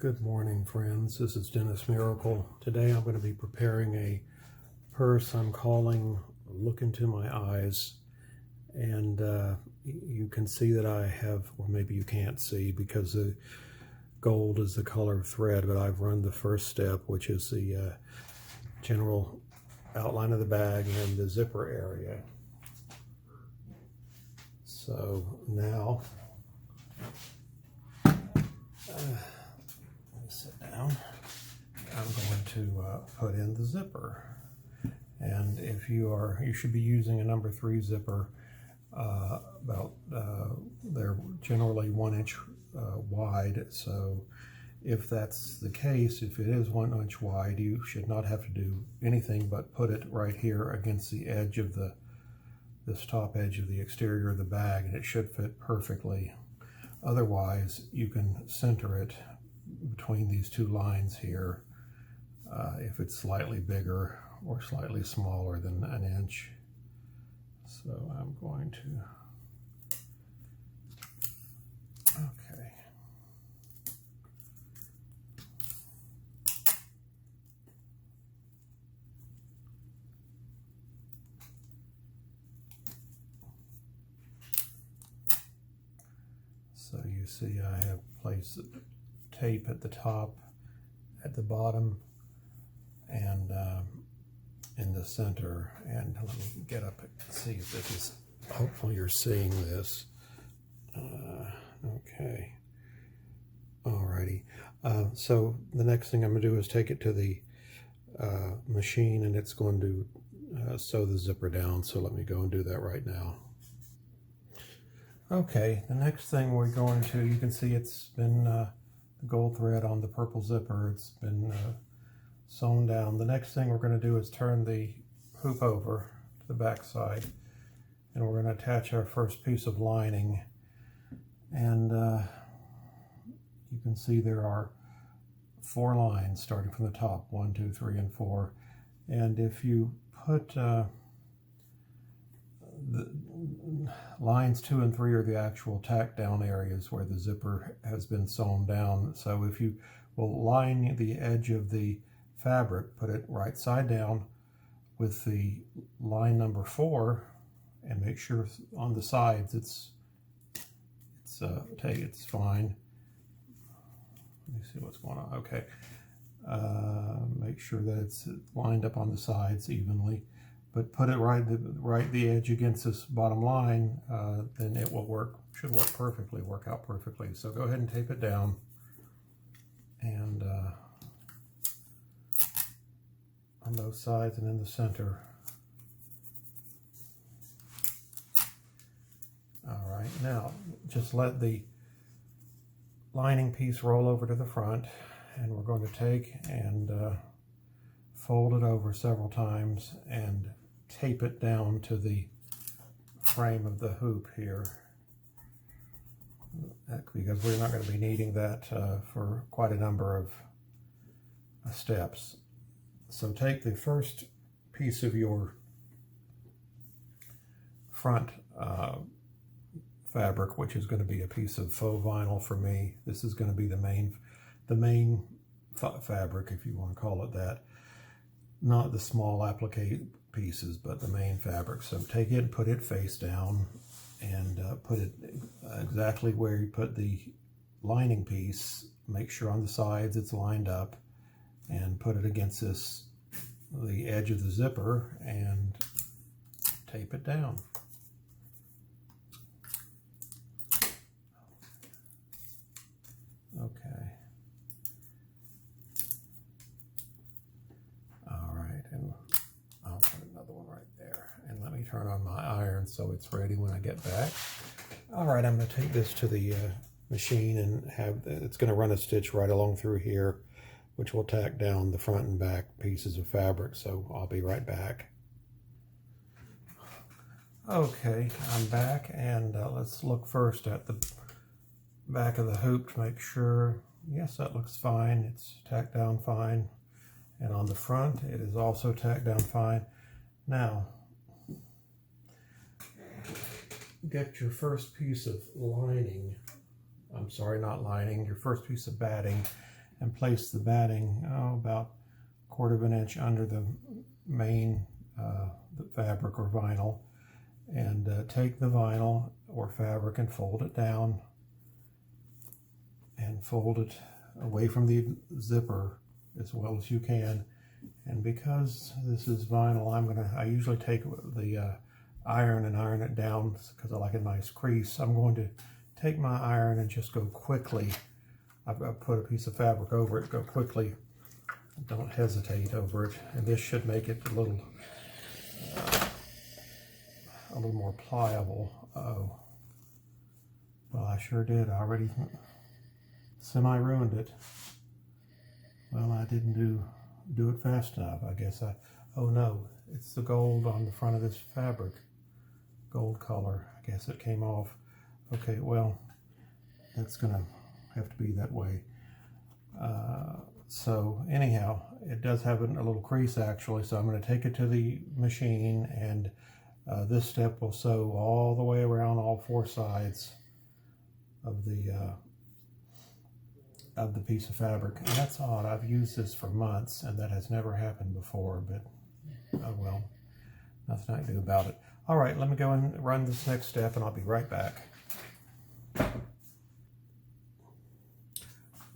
Good morning, friends. This is Dennis Miracle. Today I'm going to be preparing a purse I'm calling Look Into My Eyes. And you can see that I have, or maybe you can't see because the gold is the color of thread, but I've run the first step, which is the general outline of the bag and the zipper area. So now, sit down. I'm going to put in the zipper, and if you should be using a number 3 zipper. They're generally 1 inch wide. So if that's the case, if it is 1 inch wide, you should not have to do anything but put it right here against the edge of this top edge of the exterior of the bag, and it should fit perfectly. Otherwise, you can center it between these two lines here if it's slightly bigger or slightly smaller than 1 inch. So I'm going to, okay. So you see I have placed tape at the top, at the bottom, and in the center. And let me get up and see if this is, hopefully you're seeing this. Okay. Alrighty. So the next thing I'm going to do is take it to the machine, and it's going to sew the zipper down. So let me go and do that right now. Okay, the next thing we're going to, you can see it's been the gold thread on the purple zipper. It's been sewn down. The next thing we're going to do is turn the hoop over to the back side, and we're going to attach our first piece of lining. And you can see there are 4 lines starting from the top, 1, 2, 3, and 4. And if you put the lines 2 and 3 are the actual tack down areas where the zipper has been sewn down. So if you will line the edge of the fabric, put it right side down with the line number 4, and make sure on the sides it's fine. Let me see what's going on. Okay, make sure that it's lined up on the sides evenly, but put it right the edge against this bottom line. Then it will work. Should work out perfectly. So go ahead and tape it down, and on both sides and in the center. All right, now just let the lining piece roll over to the front, and we're going to take and fold it over several times and tape it down to the frame of the hoop here, because we're not going to be needing that for quite a number of steps. So take the first piece of your front fabric, which is going to be a piece of faux vinyl for me. This is going to be the main fabric, if you want to call it that. Not the small applique pieces, but the main fabric. So take it and put it face down, and put it exactly where you put the lining piece. Make sure on the sides it's lined up, and put it against the edge of the zipper, and tape it down. Okay. All right, and I'll put another one right there. And let me turn on my iron so it's ready when I get back. All right, I'm going to take this to the machine, and it's going to run a stitch right along through here, which will tack down the front and back pieces of fabric. So I'll be right back. Okay, I'm back, and let's look first at the back of the hoop to make sure. Yes, that looks fine. It's tacked down fine. And on the front, it is also tacked down fine. Now, get your first piece of lining. I'm sorry, not lining. Your first piece of batting, and place the batting about 1/4 of an inch under the main the fabric or vinyl, and take the vinyl or fabric and fold it down and fold it away from the zipper as well as you can. And because this is vinyl, I usually take the iron and iron it down because I like a nice crease. I'm going to take my iron and just go quickly. I've got to put a piece of fabric over it, go quickly. Don't hesitate over it. And this should make it a little more pliable. Oh, well, I sure did. I already semi-ruined it. Well, I didn't do it fast enough. I guess oh no, it's the gold on the front of this fabric. Gold color. I guess it came off. Okay, well, that's gonna have to be that way. So anyhow, it does have a little crease actually, so I'm going to take it to the machine, and this step will sew all the way around all 4 sides of the piece of fabric. And that's odd. I've used this for months and that has never happened before, but oh well, nothing I can do about it. All right, let me go and run this next step and I'll be right back.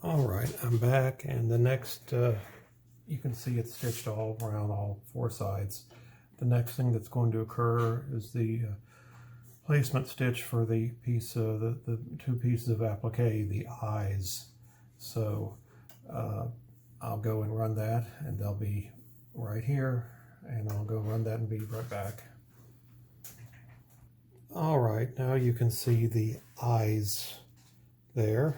All right, I'm back, and the next, you can see it's stitched all around all 4 sides. The next thing that's going to occur is the placement stitch for the piece, the 2 pieces of applique, the eyes. So I'll go and run that, and they'll be right here, and I'll go run that and be right back. All right, now you can see the eyes there.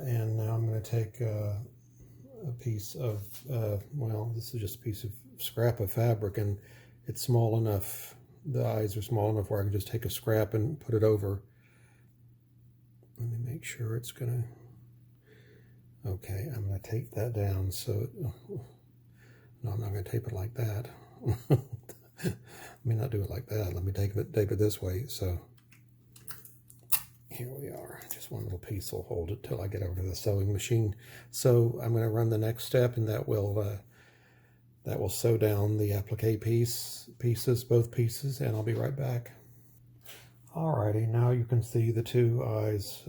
And now I'm going to take a piece of, well, this is just a piece of scrap of fabric, and it's small enough, the eyes are small enough where I can just take a scrap and put it over. Let me make sure it's going to, okay, I'm going to tape that down so, no, I'm not going to tape it like that. Let me not do it like that. Let me tape it this way. So here we are. Just one little piece will hold it till I get over to the sewing machine. So I'm going to run the next step, and that will sew down the applique pieces, both pieces, and I'll be right back. Alrighty, now you can see the 2 eyes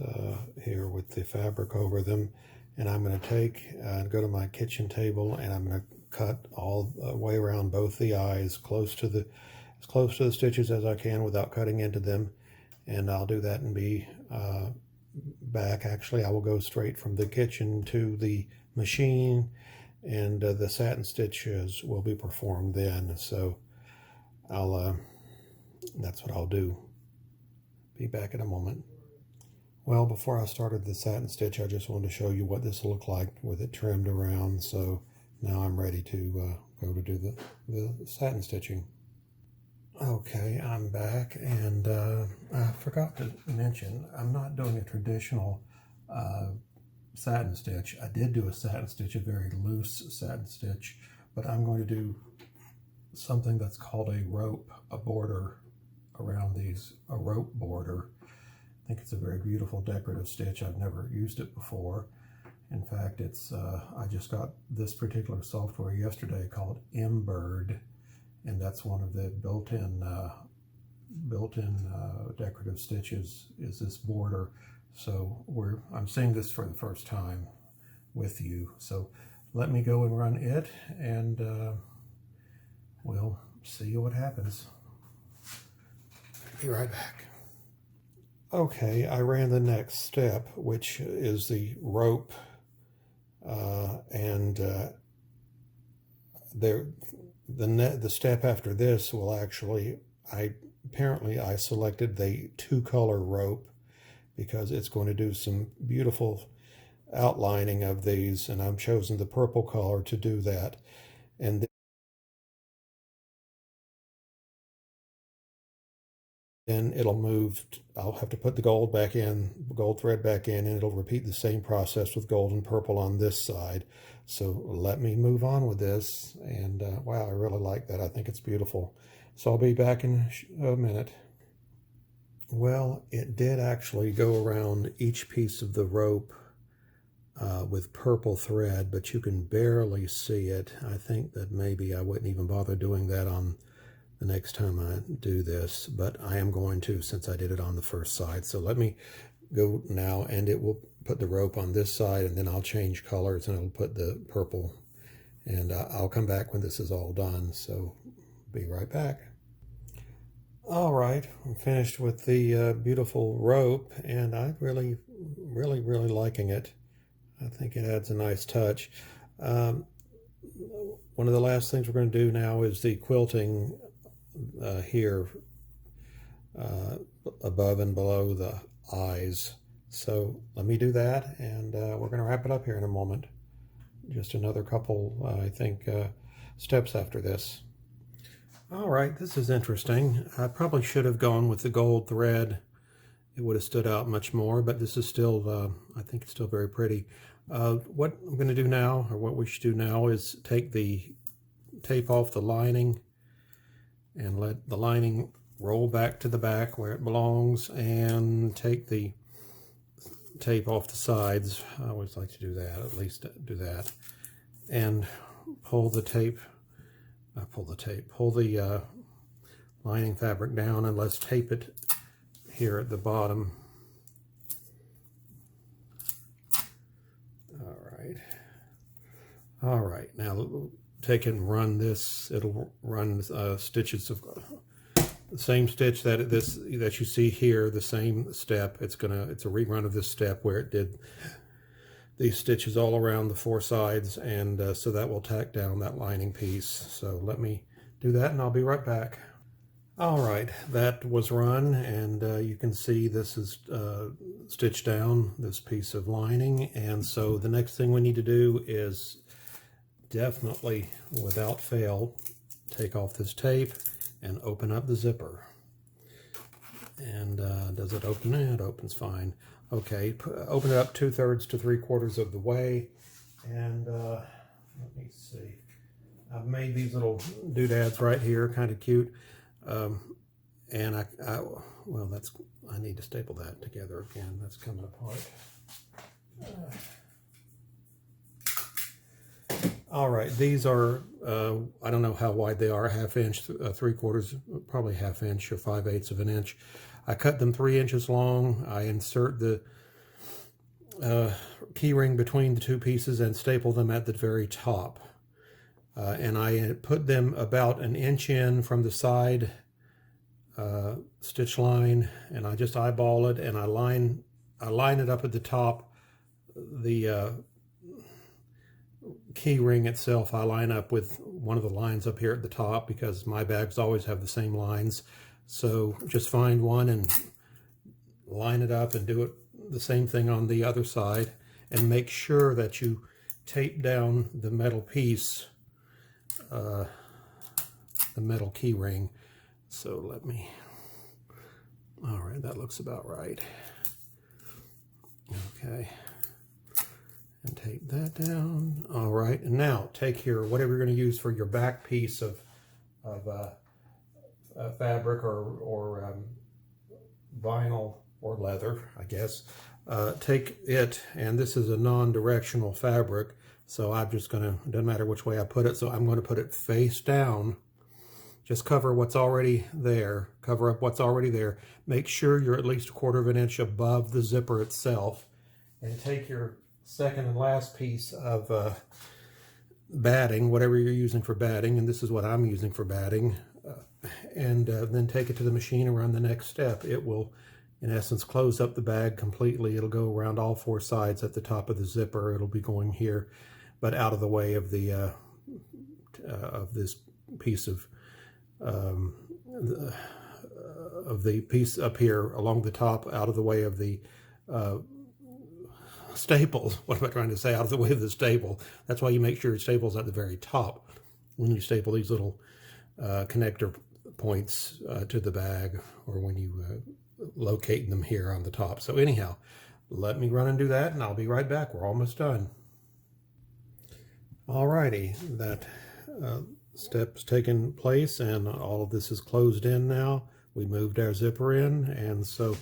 here with the fabric over them, and I'm going to take and go to my kitchen table, and I'm going to cut all the way around both the eyes, as close to the stitches as I can without cutting into them. And I'll do that and be back. Actually, I will go straight from the kitchen to the machine, and the satin stitches will be performed then. So that's what I'll do. Be back in a moment. Well, before I started the satin stitch, I just wanted to show you what this will look like with it trimmed around. So now I'm ready to go to do the satin stitching. Okay, I'm back, and I forgot to mention, I'm not doing a traditional satin stitch. I did do a satin stitch, a very loose satin stitch, but I'm going to do something that's called a rope, a border around these, a rope border. I think it's a very beautiful decorative stitch. I've never used it before. In fact, it's I just got this particular software yesterday called Embird, and that's one of the built-in decorative stitches is this border. So I'm seeing this for the first time with you. So let me go and run it, and we'll see what happens. Be right back. Okay, I ran the next step, which is the rope, and the step after this will actually, apparently I selected the 2-color rope because it's going to do some beautiful outlining of these, and I've chosen the purple color to do that. And then it'll move, I'll have to put the gold thread back in, and it'll repeat the same process with gold and purple on this side. So let me move on with this, and wow, I really like that. I think it's beautiful. So I'll be back in a minute. Well, it did actually go around each piece of the rope with purple thread, but you can barely see it. I think that maybe I wouldn't even bother doing that on the next time I do this, but I am going to since I did it on the first side. So let me go now, and it will put the rope on this side, and then I'll change colors and it'll put the purple, and I'll come back when this is all done. So be right back. All right, I'm finished with the beautiful rope, and I'm really liking it. I think it adds a nice touch. One of the last things we're going to do now is the quilting here above and below the eyes. So let me do that, and we're going to wrap it up here in a moment. Just another couple, I think, steps after this. All right, this is interesting. I probably should have gone with the gold thread. It would have stood out much more, but this is still, I think it's still very pretty. What I'm going to do now, or what we should do now, is take the tape off the lining and let the lining roll back to the back where it belongs, and take the tape off the sides. I always like to do that, at least do that, and pull the lining fabric down, and let's tape it here at the bottom. All right, now take it and run this. It'll run stitches of the same stitch that you see here, the same step. It's a rerun of this step where it did these stitches all around the four sides, and so that will tack down that lining piece. So let me do that, and I'll be right back. All right, that was run, and you can see this is stitched down, this piece of lining. And so the next thing we need to do is definitely, without fail, take off this tape and open up the zipper. And does it open? It opens fine. Okay, open it up 2/3 to 3/4 of the way. And let me see. I've made these little doodads right here, kind of cute. And I need to staple that together again. That's coming apart. All right, these are, I don't know how wide they are, 1/2 inch, 3/4, probably 1/2 inch or 5/8 of an inch. I cut them 3 inches long. I insert the key ring between the two pieces and staple them at the very top. And I put them about 1 inch in from the side stitch line, and I just eyeball it, and I line it up at the top. The key ring itself I line up with one of the lines up here at the top, because my bags always have the same lines. So just find one and line it up, and do it the same thing on the other side, and make sure that you tape down the metal piece, the metal key ring. So let me, all right, that looks about right. Okay, and tape that down. All right, and now take your, whatever you're going to use for your back piece of fabric or vinyl or leather, I guess. Take it, and this is a non-directional fabric, so I'm just going to, it doesn't matter which way I put it, so I'm going to put it face down. Just cover what's already there, cover up what's already there. Make sure you're at least 1/4 inch above the zipper itself, and take your second and last piece of batting, whatever you're using for batting, and this is what I'm using for batting, and then take it to the machine and run the next step. It will, in essence, close up the bag completely. It'll go around all four sides at the top of the zipper. It'll be going here, but out of the way of the this piece of the piece up here along the top, out of the way of the staples. What am I trying to say? Out of the way of the staple. That's why you make sure your staple's at the very top when you staple these little connector points to the bag, or when you locate them here on the top. So anyhow, let me run and do that, and I'll be right back. We're almost done. Alrighty, that step's taken place, and all of this is closed in now. We moved our zipper in, and so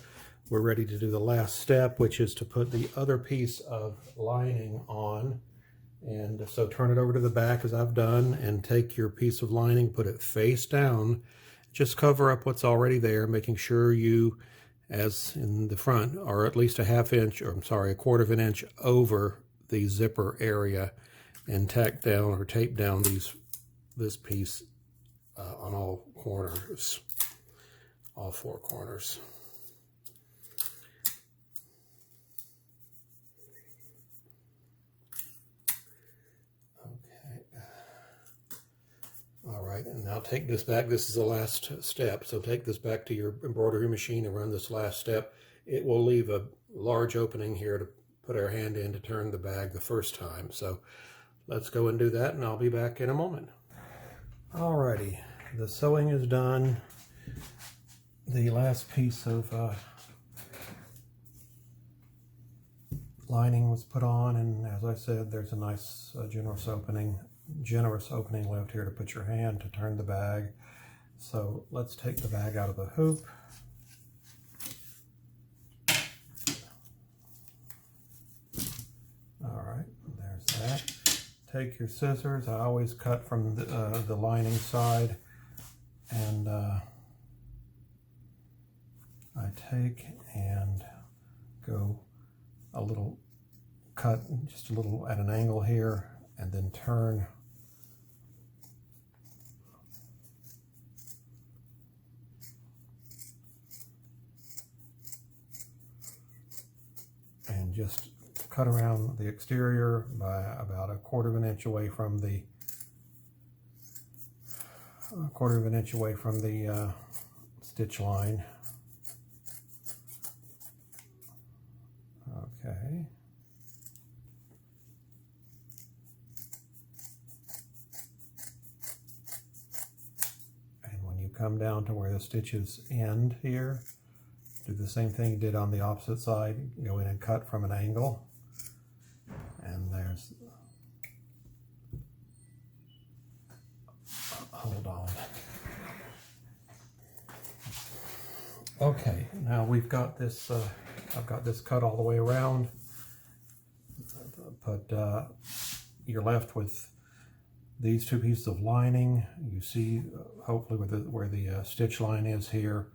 we're ready to do the last step, which is to put the other piece of lining on. And so turn it over to the back as I've done, and take your piece of lining, put it face down. Just cover up what's already there, making sure you, as in the front, are at least a half inch, or I'm sorry, a quarter of an inch over the zipper area, and tack down or tape down this piece on all corners, all four corners. All right, and now take this back. This is the last step. So take this back to your embroidery machine and run this last step. It will leave a large opening here to put our hand in to turn the bag the first time. So let's go and do that, and I'll be back in a moment. All righty, the sewing is done. The last piece of lining was put on, and as I said, there's a nice generous opening left here to put your hand to turn the bag. So let's take the bag out of the hoop. All right, there's that. Take your scissors. I always cut from the lining side, and I take and go a little cut, just a little at an angle here, and then turn. And just cut around the exterior by about a quarter of an inch away from the stitch line. Okay. And when you come down to where the stitches end here, do the same thing you did on the opposite side. Go in and cut from an angle. And there's, hold on. Okay, now we've got this, I've got this cut all the way around, but you're left with these two pieces of lining. You see hopefully where the stitch line is here,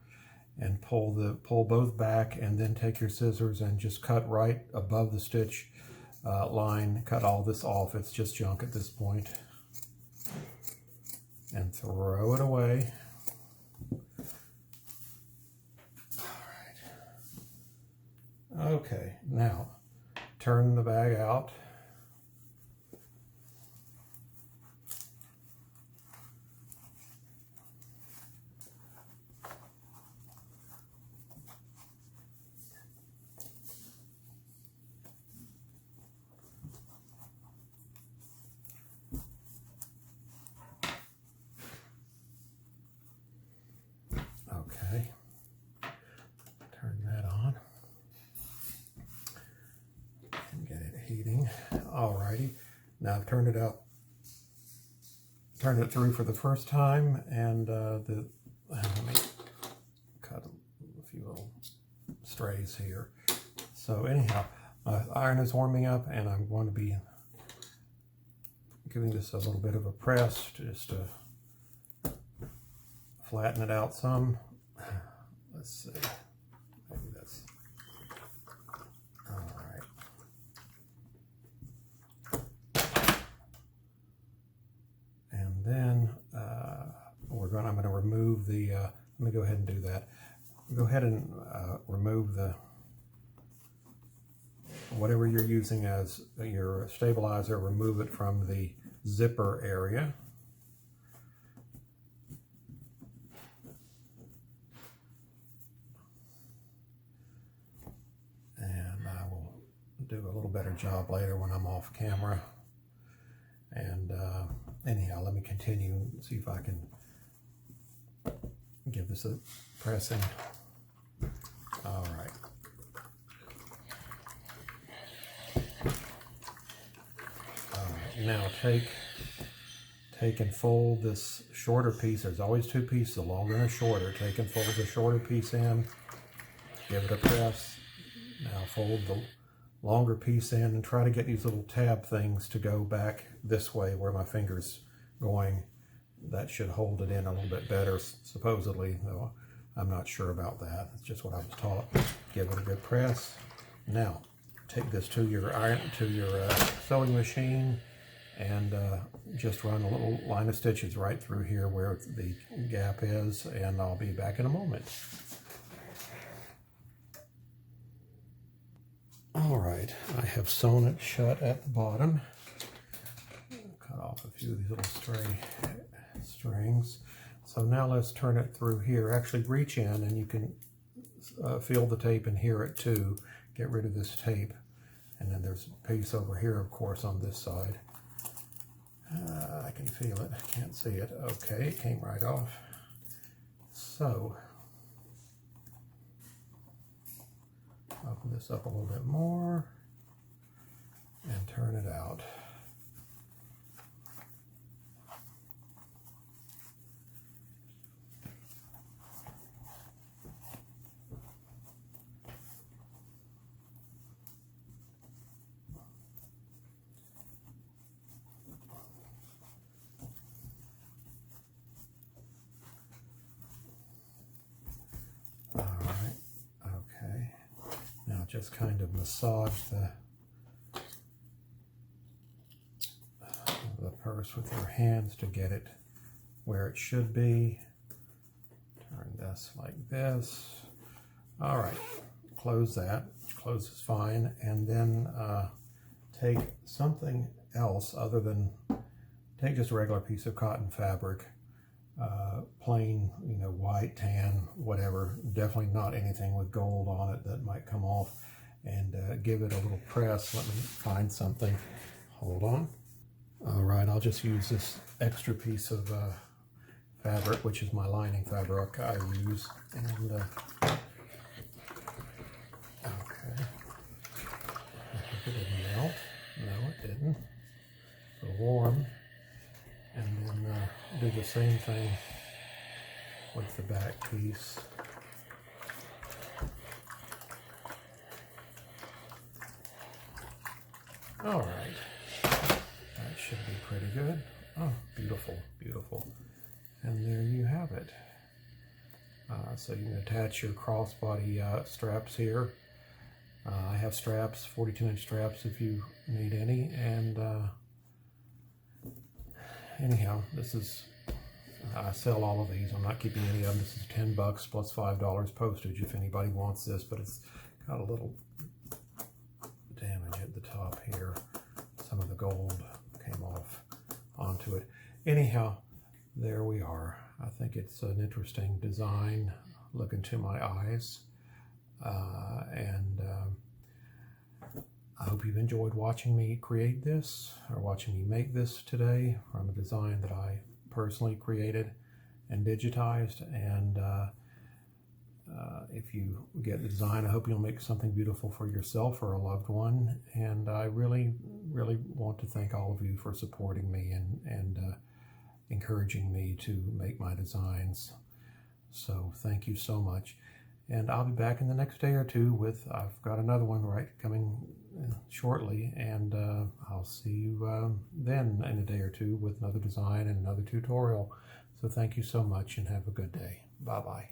and pull both back, and then take your scissors and just cut right above the stitch line. Cut all this off. It's just junk at this point, and throw it away. All right. Okay, now turn the bag out. Okay, turn that on and get it heating. Alrighty, now I've turned it out, turned it through for the first time, and let me cut a few little strays here. So anyhow, my iron is warming up, and I'm going to be giving this a little bit of a press just to flatten it out some. Let's see, maybe that's all right. And then I'm going to remove the. Let me go ahead and do that. Go ahead and remove the whatever you're using as your stabilizer. Remove it from the zipper area. Do a little better job later when I'm off camera. And anyhow, let me continue and see if I can give this a pressing. All right. Now take and fold this shorter piece. There's always two pieces, a longer and a shorter. Take and fold the shorter piece in. give it a press. Now fold the longer piece in and try to get these little tab things to go back this way where my finger's going. That should hold it in a little bit better, supposedly, though I'm not sure about that. It's just what I was taught. Give it a good press. Now, take this to your sewing machine and just run a little line of stitches right through here where the gap is, and I'll be back in a moment. All right, I have sewn it shut at the bottom. Cut off a few of these little stray strings. So now let's turn it through here. Actually reach in and you can feel the tape and hear it too. Get rid of this tape. And then there's a piece over here, of course, on this side. I can feel it, can't see it. Okay, it came right off. So, open this up a little bit more and turn it out. Just kind of massage the purse with your hands to get it where it should be. Turn this like this. All right, close that. Close is fine. And then take something else other than, take just a regular piece of cotton fabric. Plain, white, tan, whatever. Definitely not anything with gold on it that might come off. And give it a little press. Let me find something. Hold on. All right, I'll just use this extra piece of fabric, which is my lining fabric I use. And okay, I think it didn't melt. No, it didn't. So warm. And then do the same thing with the back piece. All right, that should be pretty good. Oh, beautiful, beautiful. And there you have it. So you can attach your crossbody straps here. I have straps, 42-inch straps if you need any. And anyhow, this is, I sell all of these. I'm not keeping any of them. This is $10 plus $5 postage if anybody wants this, but it's got a little damage at the top here. Some of the gold came off onto it. Anyhow, there we are. I think it's an interesting design. Look into my eyes. I hope you've enjoyed watching me create this, or watching me make this today from a design that I personally created and digitized. And if you get the design, I hope you'll make something beautiful for yourself or a loved one. And I really, really want to thank all of you for supporting me and encouraging me to make my designs. So thank you so much. And I'll be back in the next day or two with, I've got another one coming shortly, and I'll see you then in a day or two with another design and another tutorial. So thank you so much and have a good day. Bye-bye.